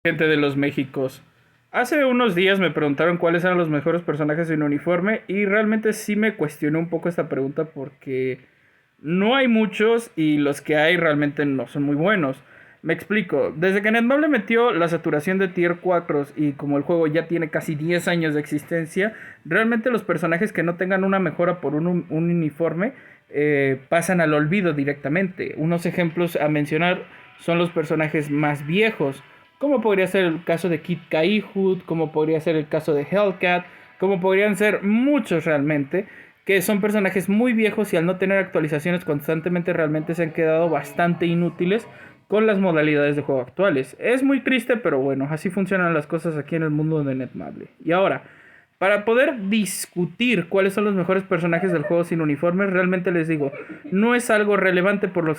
Gente de los Méxicos. Hace unos días me preguntaron cuáles eran los mejores personajes en uniforme y realmente sí me cuestioné un poco esta pregunta porque no hay muchos y los que hay realmente no son muy buenos. Me explico. Desde que Netmap le metió la saturación de tier 4 y como el juego ya tiene casi 10 años de existencia, realmente los personajes que no tengan una mejora por un uniforme pasan al olvido directamente. Unos ejemplos a mencionar son los personajes más viejos, como podría ser el caso de Kid Kaihut, como podría ser el caso de Hellcat, como podrían ser muchos realmente, que son personajes muy viejos y al no tener actualizaciones constantemente realmente se han quedado bastante inútiles con las modalidades de juego actuales. Es muy triste, pero bueno, así funcionan las cosas aquí en el mundo de Netmable. Y ahora, para poder discutir cuáles son los mejores personajes del juego sin uniformes, realmente les digo, no es algo relevante por lo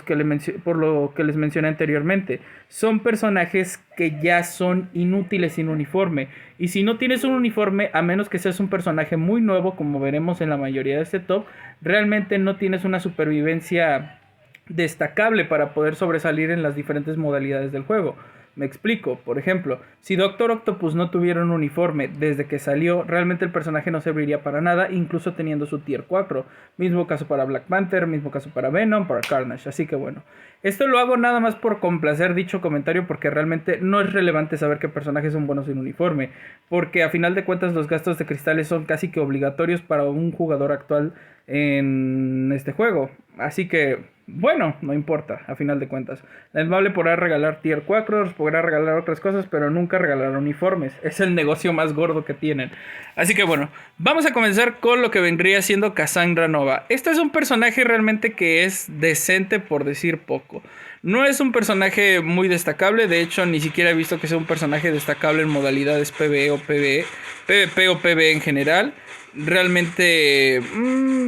que les mencioné anteriormente. Son personajes que ya son inútiles sin uniforme. Y si no tienes un uniforme, a menos que seas un personaje muy nuevo, como veremos en la mayoría de este top, realmente no tienes una supervivencia destacable para poder sobresalir en las diferentes modalidades del juego. Me explico, por ejemplo, si Doctor Octopus no tuviera un uniforme desde que salió, realmente el personaje no serviría para nada, incluso teniendo su tier 4. Mismo caso para Black Panther, mismo caso para Venom, para Carnage, así que bueno. Esto lo hago nada más por complacer dicho comentario porque realmente no es relevante saber qué personajes son buenos sin uniforme, porque a final de cuentas los gastos de cristales son casi que obligatorios para un jugador actual en este juego. Así que, bueno, no importa, a final de cuentas. Netmable podrá regalar tier 4, podrá regalar otras cosas, pero nunca regalar uniformes. Es el negocio más gordo que tienen. Así que bueno, vamos a comenzar con lo que vendría siendo Cassandra Nova. Este es un personaje realmente que es decente por decir poco. No es un personaje muy destacable, de hecho ni siquiera he visto que sea un personaje destacable en modalidades PvE o PvE, PvP o PvE en general. Realmente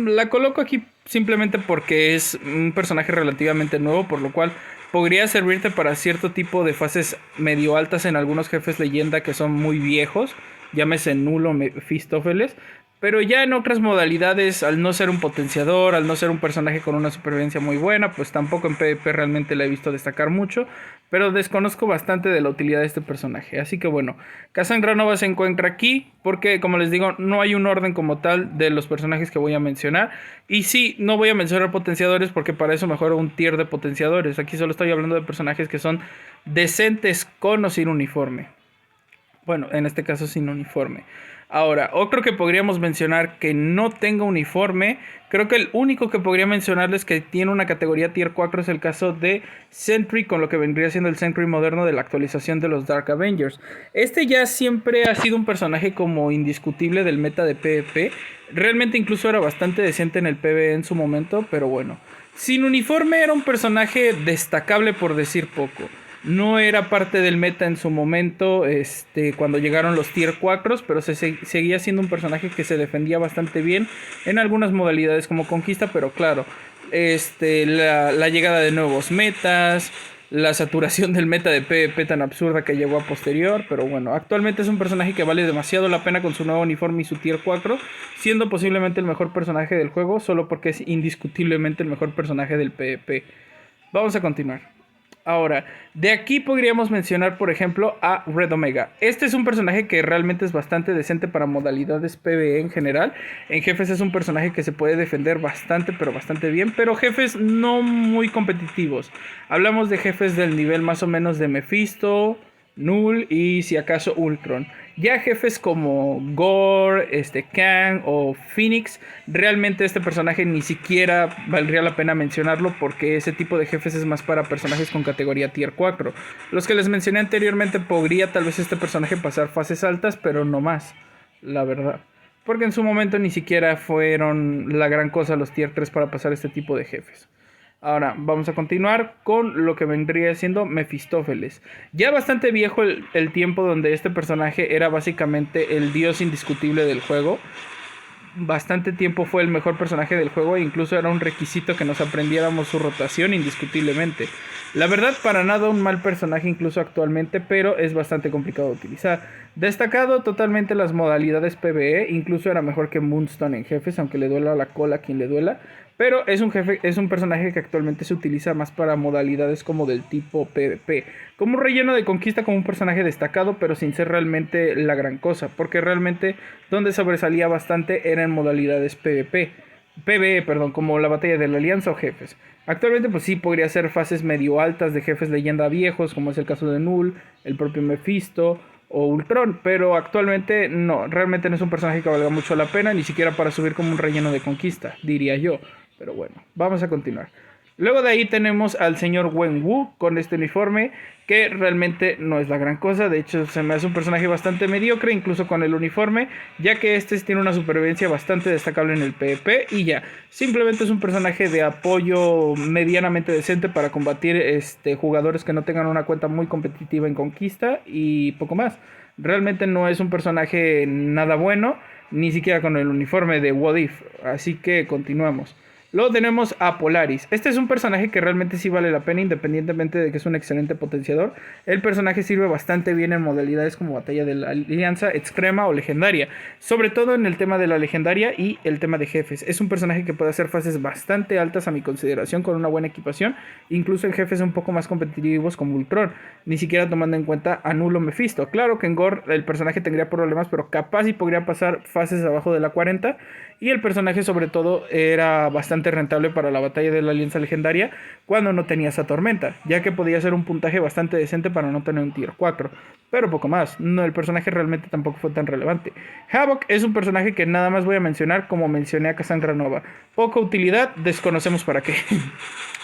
la coloco aquí simplemente porque es un personaje relativamente nuevo, por lo cual podría servirte para cierto tipo de fases medio altas en algunos jefes leyenda que son muy viejos, llámese Nulo o Mefistófeles, pero ya en otras modalidades, al no ser un potenciador, al no ser un personaje con una supervivencia muy buena, pues tampoco en PvP realmente la he visto destacar mucho, pero desconozco bastante de la utilidad de este personaje. Así que bueno, Cassandra Nova se encuentra aquí porque, como les digo, no hay un orden como tal de los personajes que voy a mencionar. Y sí, no voy a mencionar potenciadores porque para eso mejor un tier de potenciadores. Aquí solo estoy hablando de personajes que son decentes con o sin uniforme. Bueno, en este caso sin uniforme. Ahora, otro que podríamos mencionar que no tenga uniforme, creo que el único que podría mencionarles que tiene una categoría tier 4 es el caso de Sentry, con lo que vendría siendo el Sentry moderno de la actualización de los Dark Avengers. Este ya siempre ha sido un personaje como indiscutible del meta de PvP. Realmente incluso era bastante decente en el PvE en su momento, pero bueno. Sin uniforme era un personaje destacable por decir poco. No era parte del meta en su momento, cuando llegaron los tier 4, pero seguía siendo un personaje que se defendía bastante bien en algunas modalidades como conquista, pero claro, la llegada de nuevos metas, la saturación del meta de PvP tan absurda que llegó a posterior, pero bueno, actualmente es un personaje que vale demasiado la pena con su nuevo uniforme y su tier 4, siendo posiblemente el mejor personaje del juego, solo porque es indiscutiblemente el mejor personaje del PvP. Vamos a continuar. Ahora, de aquí podríamos mencionar, por ejemplo, a Red Omega. Este es un personaje que realmente es bastante decente para modalidades PvE en general. En jefes es un personaje que se puede defender bastante, pero bastante bien, pero jefes no muy competitivos. Hablamos de jefes del nivel más o menos de Mephisto, Null y si acaso Ultron. Ya jefes como Gore, Kang o Phoenix, realmente este personaje ni siquiera valdría la pena mencionarlo porque ese tipo de jefes es más para personajes con categoría tier 4. Los que les mencioné anteriormente podría tal vez este personaje pasar fases altas, pero no más, la verdad. Porque en su momento ni siquiera fueron la gran cosa los tier 3 para pasar este tipo de jefes. Ahora vamos a continuar con lo que vendría siendo Mefistófeles. Ya bastante viejo el tiempo donde este personaje era básicamente el dios indiscutible del juego. Bastante tiempo fue el mejor personaje del juego e incluso era un requisito que nos aprendiéramos su rotación indiscutiblemente. La verdad, para nada un mal personaje incluso actualmente, pero es bastante complicado de utilizar. Destacado totalmente las modalidades PvE, incluso era mejor que Moonstone en jefes, aunque le duela la cola a quien le duela. pero es un personaje que actualmente se utiliza más para modalidades como del tipo PvP, como un relleno de conquista, como un personaje destacado, pero sin ser realmente la gran cosa, porque realmente donde sobresalía bastante era en modalidades PvE, perdón, como la batalla de la Alianza o jefes. Actualmente pues sí podría ser fases medio altas de jefes leyenda viejos, como es el caso de Null, el propio Mephisto o Ultron, pero actualmente no, realmente no es un personaje que valga mucho la pena, ni siquiera para subir como un relleno de conquista, diría yo. Pero bueno, vamos a continuar. Luego de ahí tenemos al señor Wen Wu con este uniforme que realmente no es la gran cosa. De hecho se me hace un personaje bastante mediocre incluso con el uniforme, ya que este tiene una supervivencia bastante destacable en el PvP y ya. Simplemente es un personaje de apoyo medianamente decente para combatir jugadores que no tengan una cuenta muy competitiva en conquista y poco más. Realmente no es un personaje nada bueno, ni siquiera con el uniforme de What If. Así que continuamos. Luego tenemos a Polaris. Este es un personaje que realmente sí vale la pena, independientemente de que es un excelente potenciador. El personaje sirve bastante bien en modalidades como Batalla de la Alianza, Extrema o Legendaria. Sobre todo en el tema de la Legendaria y el tema de jefes. Es un personaje que puede hacer fases bastante altas a mi consideración con una buena equipación. Incluso en jefes un poco más competitivos como Ultron. Ni siquiera tomando en cuenta a Null o Mephisto. Claro que en Gore el personaje tendría problemas, pero capaz y podría pasar fases abajo de la 40. Y el personaje sobre todo era bastante rentable para la batalla de la Alianza Legendaria cuando no tenía esa tormenta, ya que podía ser un puntaje bastante decente para no tener un tier 4. Pero poco más, no, el personaje realmente tampoco fue tan relevante. Havok es un personaje que nada más voy a mencionar como mencioné a Cassandra Nova. Poca utilidad, desconocemos para qué.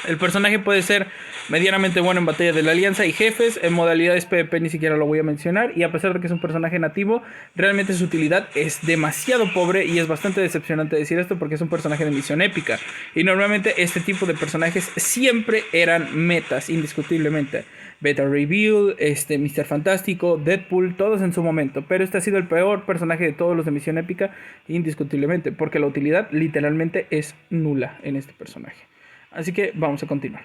El personaje puede ser medianamente bueno en batalla de la Alianza y jefes. En modalidades PvP ni siquiera lo voy a mencionar. Y a pesar de que es un personaje nativo, realmente su utilidad es demasiado pobre. Y es bastante decepcionante decir esto porque es un personaje de misión épica. Y normalmente este tipo de personajes siempre eran metas, indiscutiblemente. Beta Reveal, Mr. Fantástico, Deadpool, todos en su momento. Pero este ha sido el peor personaje de todos los de misión épica, indiscutiblemente. Porque la utilidad literalmente es nula en este personaje. Así que vamos a continuar.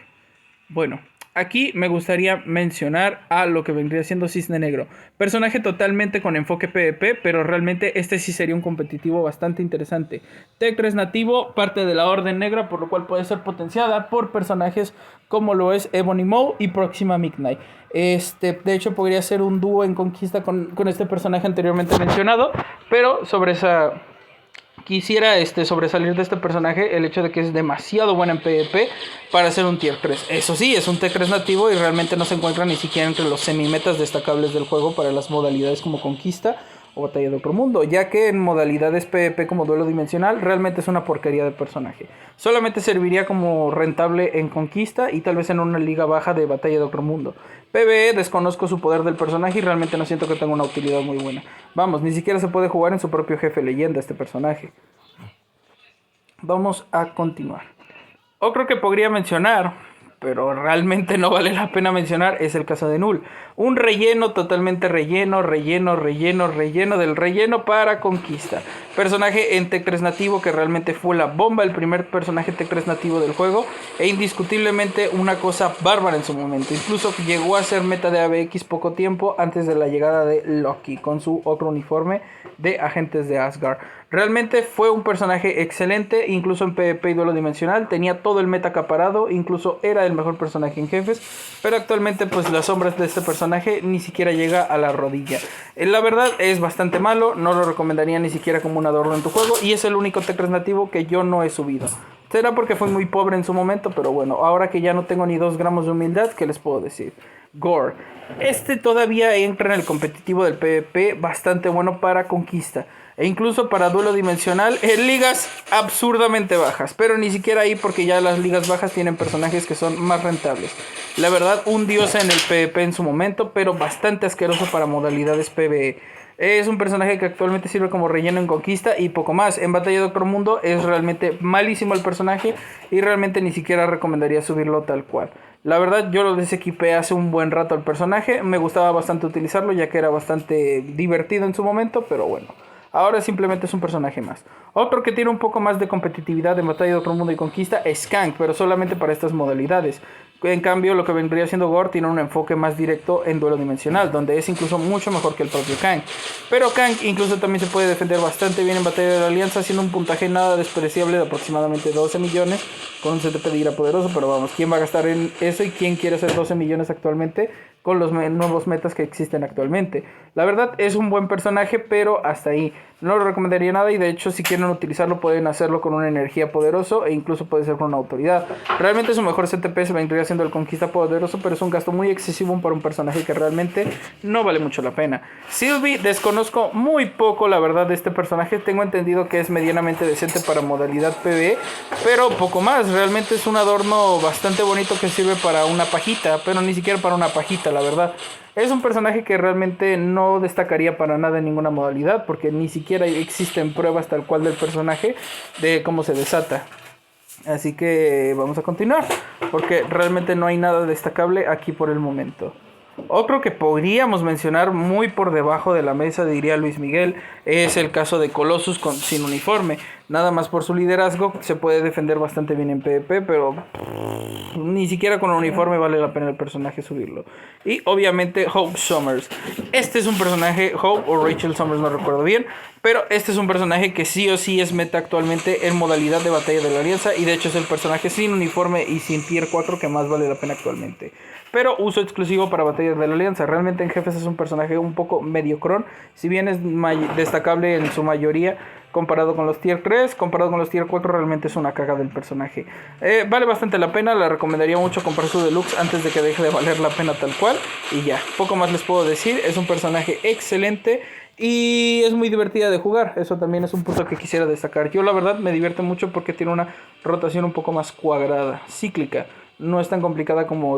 Bueno, aquí me gustaría mencionar a lo que vendría siendo Cisne Negro. Personaje totalmente con enfoque PvP, pero realmente este sí sería un competitivo bastante interesante. Tech 3 nativo, parte de la Orden Negra, por lo cual puede ser potenciada por personajes como lo es Ebony Maw y Proxima Midnight. De hecho podría ser un dúo en conquista con este personaje anteriormente mencionado, pero sobre esa... Quisiera sobresalir de este personaje el hecho de que es demasiado bueno en PvP para ser un tier 3. Eso sí, es un tier 3 nativo y realmente no se encuentra ni siquiera entre los semi-metas destacables del juego para las modalidades como conquista o batalla de otro mundo, ya que en modalidades PvP como duelo dimensional realmente es una porquería de personaje. Solamente serviría como rentable en conquista y tal vez en una liga baja de batalla de otro mundo. PvE desconozco su poder del personaje y realmente no siento que tenga una utilidad muy buena. Vamos, ni siquiera se puede jugar en su propio jefe leyenda este personaje. Vamos a continuar. Otro que podría mencionar, pero realmente no vale la pena mencionar, es el caso de Null. Un relleno totalmente relleno del relleno para conquista. Personaje en Tech 3 nativo que realmente fue la bomba, el primer personaje Tech 3 nativo del juego. E indiscutiblemente una cosa bárbara en su momento. Incluso llegó a ser meta de ABX poco tiempo antes de la llegada de Loki con su otro uniforme de agentes de Asgard. Realmente fue un personaje excelente, incluso en PvP y duelo dimensional, tenía todo el meta acaparado, incluso era el mejor personaje en jefes, pero actualmente pues las sombras de este personaje ni siquiera llega a la rodilla. La verdad es bastante malo, no lo recomendaría ni siquiera como un adorno en tu juego y es el único Tech 3 nativo que yo no he subido. Será porque fue muy pobre en su momento, pero bueno, ahora que ya no tengo ni 2 gramos de humildad, ¿qué les puedo decir? Gore. Todavía entra en el competitivo del PvP, bastante bueno para conquista. E incluso para duelo dimensional en ligas absurdamente bajas. Pero ni siquiera ahí porque ya las ligas bajas tienen personajes que son más rentables. La verdad, un dios en el PvP en su momento, pero bastante asqueroso para modalidades PvE. Es un personaje que actualmente sirve como relleno en conquista y poco más. En batalla de otro mundo es realmente malísimo el personaje y realmente ni siquiera recomendaría subirlo tal cual. La verdad yo lo desequipé hace un buen rato al personaje. Me gustaba bastante utilizarlo ya que era bastante divertido en su momento, pero bueno. Ahora simplemente es un personaje más. Otro que tiene un poco más de competitividad en batalla de otro mundo y conquista es Kang, pero solamente para estas modalidades. En cambio, lo que vendría siendo Gore tiene un enfoque más directo en duelo dimensional, donde es incluso mucho mejor que el propio Kang. Pero Kang incluso también se puede defender bastante bien en Batalla de la Alianza, haciendo un puntaje nada despreciable de aproximadamente 12 millones con un CTP de ira poderoso. Pero vamos, ¿quién va a gastar en eso y quién quiere hacer 12 millones actualmente con los nuevos metas que existen actualmente? La verdad es un buen personaje, pero hasta ahí. No lo recomendaría nada y de hecho si quieren utilizarlo pueden hacerlo con una energía poderoso e incluso puede ser con una autoridad. Realmente su mejor CTP se vendría siendo el Conquista Poderoso, pero es un gasto muy excesivo para un personaje que realmente no vale mucho la pena. Sylvie, desconozco muy poco la verdad de este personaje. Tengo entendido que es medianamente decente para modalidad PvE, pero poco más. Realmente es un adorno bastante bonito que sirve para una pajita, pero ni siquiera para una pajita, la verdad. Es un personaje que realmente no destacaría para nada en ninguna modalidad, porque ni siquiera existen pruebas tal cual del personaje de cómo se desata. Así que vamos a continuar, porque realmente no hay nada destacable aquí por el momento. Otro que podríamos mencionar muy por debajo de la mesa, diría Luis Miguel, es el caso de Colossus sin uniforme. Nada más por su liderazgo se puede defender bastante bien en PvP, pero ni siquiera con un uniforme vale la pena el personaje subirlo. Y obviamente Hope Summers. Este es un personaje, Hope o Rachel Summers, no recuerdo bien, pero este es un personaje que sí o sí es meta actualmente en modalidad de Batalla de la Alianza, y de hecho es el personaje sin uniforme y sin tier 4 que más vale la pena actualmente. Pero uso exclusivo para Batallas de la Alianza. Realmente en Jefes es un personaje un poco mediocrón, si bien es destacable en su mayoría comparado con los tier 3, comparado con los tier 4 realmente es una caga del personaje. Vale bastante la pena, la recomendaría mucho comprar su deluxe antes de que deje de valer la pena tal cual. Y ya, poco más les puedo decir, es un personaje excelente y es muy divertida de jugar. Eso también es un punto que quisiera destacar. Yo la verdad me divierte mucho porque tiene una rotación un poco más cuadrada, cíclica. No es tan complicada como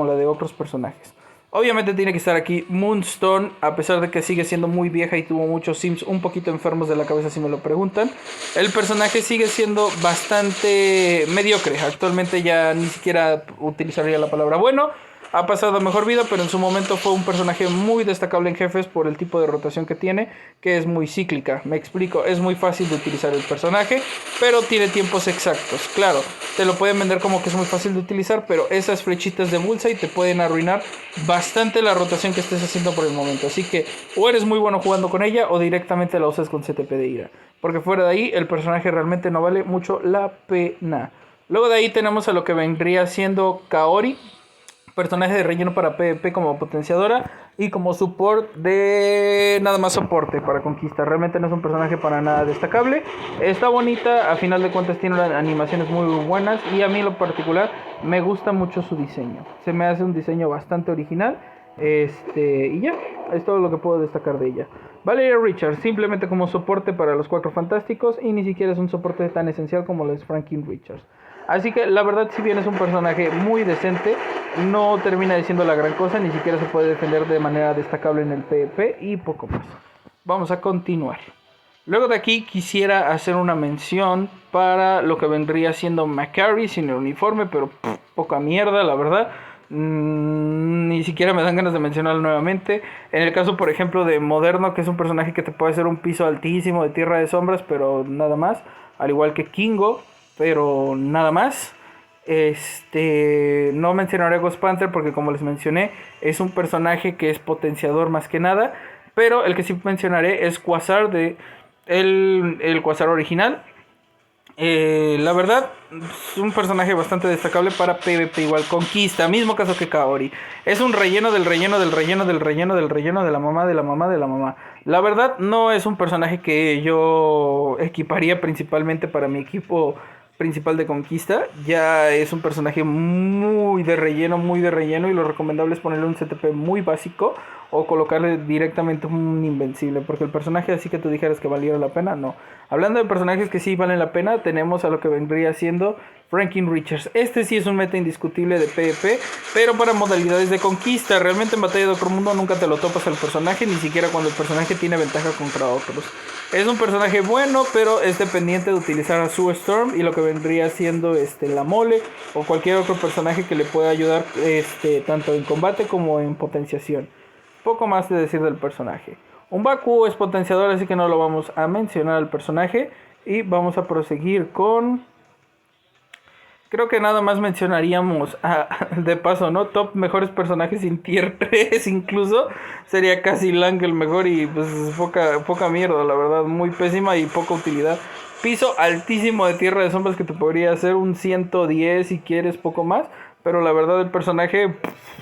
la de otros personajes. Obviamente tiene que estar aquí Moonstone, a pesar de que sigue siendo muy vieja y tuvo muchos sims un poquito enfermos de la cabeza si me lo preguntan. El personaje sigue siendo bastante mediocre. Actualmente ya ni siquiera utilizaría la palabra bueno. Ha pasado mejor vida, pero en su momento fue un personaje muy destacable en Jefes por el tipo de rotación que tiene, que es muy cíclica. Me explico, es muy fácil de utilizar el personaje, pero tiene tiempos exactos. Claro, te lo pueden vender como que es muy fácil de utilizar, pero esas flechitas de bullseye te pueden arruinar bastante la rotación que estés haciendo por el momento. Así que o eres muy bueno jugando con ella o directamente la usas con CTP de ira, porque fuera de ahí el personaje realmente no vale mucho la pena. Luego de ahí tenemos a lo que vendría siendo Kaori, personaje de relleno para PvP como potenciadora y como support de nada más soporte para conquista. Realmente no es un personaje para nada destacable. Está bonita, a final de cuentas tiene unas animaciones muy buenas y a mí en lo particular me gusta mucho su diseño. Se me hace un diseño bastante original. Y ya, es todo lo que puedo destacar de ella. Valeria Richards, simplemente como soporte para los Cuatro Fantásticos, y ni siquiera es un soporte tan esencial como lo es Franklin Richards. Así que la verdad, si bien es un personaje muy decente, no termina diciendo la gran cosa, ni siquiera se puede defender de manera destacable en el PvP y poco más. Vamos a continuar. Luego de aquí quisiera hacer una mención para lo que vendría siendo Macari sin el uniforme, pero poca mierda, la verdad. Ni siquiera me dan ganas de mencionarlo nuevamente. En el caso, por ejemplo, de Moderno, que es un personaje que te puede hacer un piso altísimo de Tierra de Sombras, pero nada más. Al igual que Kingo, pero nada más. No mencionaré a Ghost Panther porque, como les mencioné, es un personaje que es potenciador más que nada. Pero el que sí mencionaré es Quasar, el Quasar original. La verdad, es un personaje bastante destacable para PvP, igual conquista, mismo caso que Kaori. Es un relleno del relleno del relleno del relleno del relleno de la mamá de la mamá de la mamá. La verdad, no es un personaje que yo equiparía principalmente para mi equipo principal de conquista. Ya es un personaje muy de relleno, y lo recomendable es ponerle un CTP muy básico o colocarle directamente un invencible, porque el personaje así que tú dijeras que valiera la pena, no. Hablando de personajes que sí valen la pena, tenemos a lo que vendría siendo Franklin Richards. Este sí es un meta indiscutible de PvP, pero para modalidades de conquista. Realmente en Batalla de Otro Mundo nunca te lo topas al personaje, ni siquiera cuando el personaje tiene ventaja contra otros. Es un personaje bueno, pero es dependiente de utilizar a Sue Storm y lo que vendría siendo la Mole o cualquier otro personaje que le pueda ayudar tanto en combate como en potenciación. Poco más de decir del personaje. Un Baku es potenciador, así que no lo vamos a mencionar al personaje. Y vamos a proseguir con Creo que nada más mencionaríamos de paso, ¿no? Top mejores personajes sin tier 3 incluso. Sería casi Lang el mejor y pues poca mierda, la verdad. Muy pésima y poca utilidad. Piso altísimo de Tierra de Sombras que te podría hacer un 110 si quieres, poco más. Pero la verdad el personaje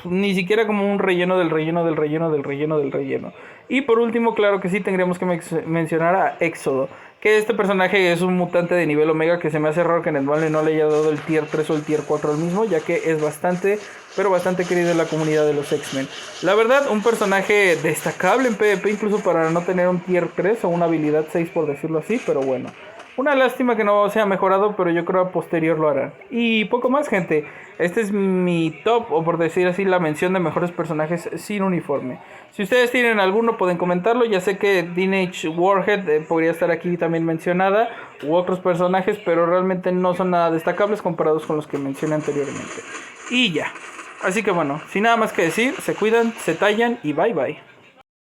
ni siquiera como un relleno del relleno del relleno del relleno del relleno. Y por último, claro que sí, tendríamos que mencionar a Éxodo. Que este personaje es un mutante de nivel Omega que se me hace raro que en el Netball no le haya dado el tier 3 o el tier 4 al mismo, ya que es bastante, pero bastante querido en la comunidad de los X-Men. La verdad, un personaje destacable en PvP incluso para no tener un tier 3 o una habilidad 6 por decirlo así, pero bueno. Una lástima que no sea mejorado, pero yo creo a posterior lo harán. Y poco más, gente. Este es mi top, o por decir así, la mención de mejores personajes sin uniforme. Si ustedes tienen alguno, pueden comentarlo. Ya sé que Teenage Warhead podría estar aquí también mencionada, u otros personajes, pero realmente no son nada destacables comparados con los que mencioné anteriormente. Y ya. Así que bueno, sin nada más que decir, se cuidan, se tallan y bye bye.